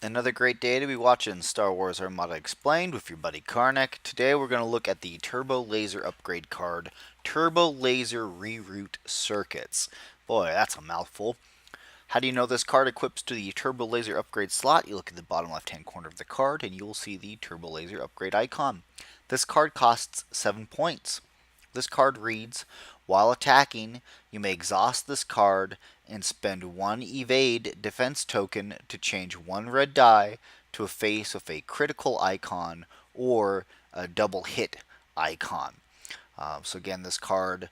Another great day to be watching Star Wars Armada Explained with your buddy Karnak. Today we're going to look at the Turbolaser upgrade card, Turbolaser Reroute Circuits. Boy, that's a mouthful. How do you know this card equips to the Turbolaser upgrade slot? You look at the bottom left hand corner of the card and you will see the Turbolaser upgrade icon. This card costs 7 points. This card reads, while attacking, you may exhaust this card and spend 1 evade defense token to change 1 red die to a face with a critical icon or a double hit icon. So again, this card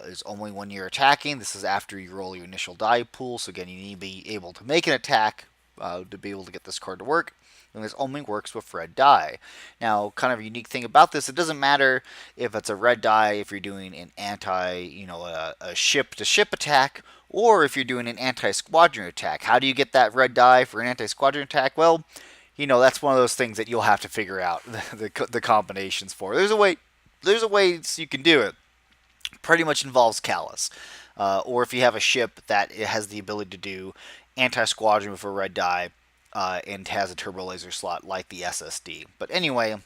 is only when you're attacking. This is after you roll your initial die pool. So again, you need to be able to make an attack to be able to get this card to work. And this only works with red die. Now, kind of a unique thing about this, it doesn't matter if it's a red die, if you're doing an a ship-to-ship attack, or if you're doing an anti-squadron attack. How do you get that red die for an anti-squadron attack? Well, that's one of those things that you'll have to figure out the combinations for. There's a way you can do it. Pretty much involves Callus. Or if you have a ship that it has the ability to do anti-squadron with a red die, and has a turbolaser slot like the SSD. But anyway,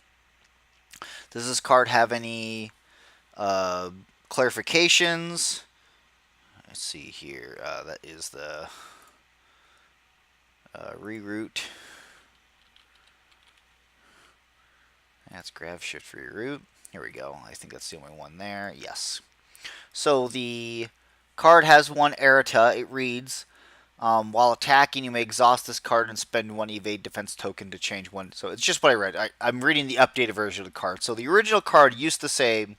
does this card have any clarifications? Let's see here. That is the reroute. That's grab shift reroute. Here we go. I think that's the only one there. Yes. So the card has one errata. It reads, while attacking, you may exhaust this card and spend 1 evade defense token to change 1. So it's just what I read. I'm reading the updated version of the card. So the original card used to say,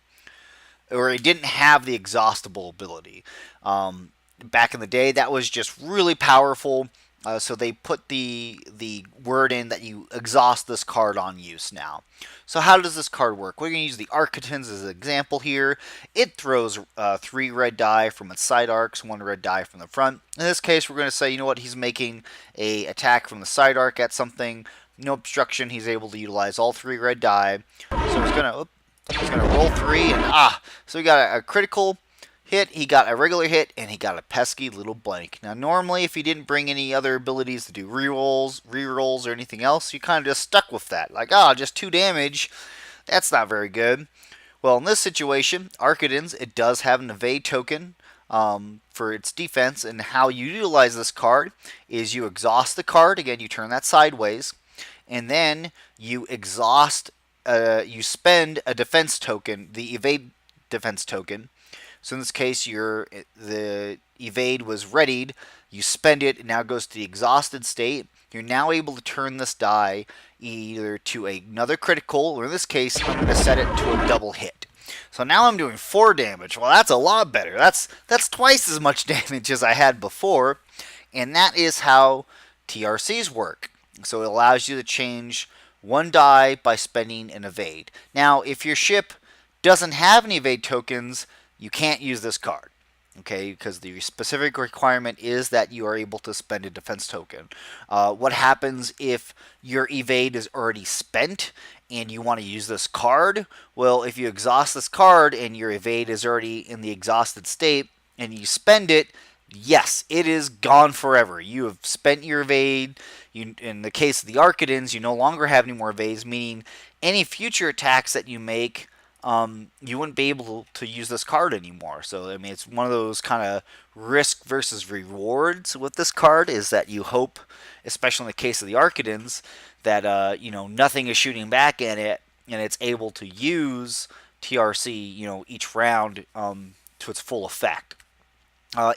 or it didn't have the exhaustible ability. Back in the day, that was just really powerful. So they put the word in that you exhaust this card on use now. So how does this card work? We're going to use the Architons as an example here. It throws 3 red die from its side arcs, 1 red die from the front. In this case, we're going to say, you know what, he's making a attack from the side arc at something. No obstruction. He's able to utilize all 3 red die. So he's going to roll 3 and so we got a critical hit, he got a regular hit, and he got a pesky little blank. Now, normally, if he didn't bring any other abilities to do rerolls, or anything else, you kind of just stuck with that. Like, just 2 damage. That's not very good. Well, in this situation, Archidons, it does have an evade token for its defense, and how you utilize this card is you exhaust the card. Again, you turn that sideways, and then you exhaust, you spend a defense token, the evade defense token. So in this case, the evade was readied. You spend it, it now goes to the exhausted state. You're now able to turn this die either to another critical, or in this case, I'm going to set it to a double hit. So now I'm doing 4 damage. Well, that's a lot better. That's twice as much damage as I had before, and that is how TRCs work. So it allows you to change 1 die by spending an evade. Now, if your ship doesn't have any evade tokens, you can't use this card, okay, because the specific requirement is that you are able to spend a defense token. What happens if your evade is already spent and you want to use this card? Well, if you exhaust this card and your evade is already in the exhausted state and you spend it, yes, it is gone forever. You have spent your evade. In the case of the Archidons, you no longer have any more evades, meaning any future attacks that you make, you wouldn't be able to use this card anymore. So, I mean, it's one of those kind of risk versus rewards with this card, is that you hope, especially in the case of the Archidons, that, nothing is shooting back at it, and it's able to use TRC, each round to its full effect.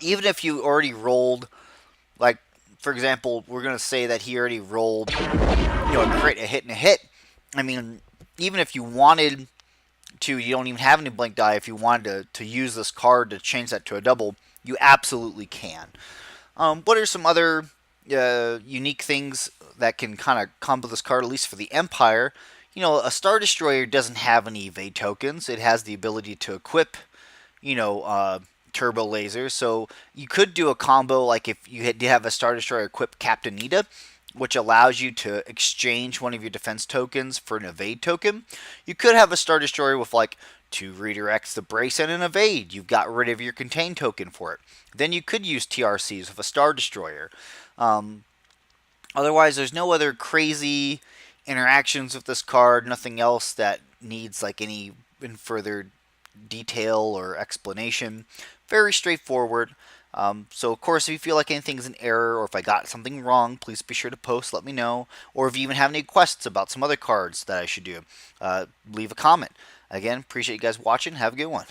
Even if you already rolled, like, for example, we're going to say that he already rolled, a hit and a hit. I mean, even if you wanted to, you don't even have any blank die. If you wanted to use this card to change that to a double, you absolutely can. What are some other unique things that can kind of combo this card, at least for the Empire? A Star Destroyer doesn't have any evade tokens. It has the ability to equip, turbo lasers. So you could do a combo like if you did have a Star Destroyer equip Captain Nita, which allows you to exchange one of your defense tokens for an evade token. You could have a Star Destroyer with like 2 redirects to brace and an evade. You've got rid of your contain token for it. Then you could use TRCs with a Star Destroyer. Otherwise, there's no other crazy interactions with this card, nothing else that needs like any further detail or explanation. Very straightforward. So, of course, if you feel like anything's an error or if I got something wrong, please be sure to post, let me know. Or if you even have any questions about some other cards that I should do, leave a comment. Again, appreciate you guys watching. Have a good one.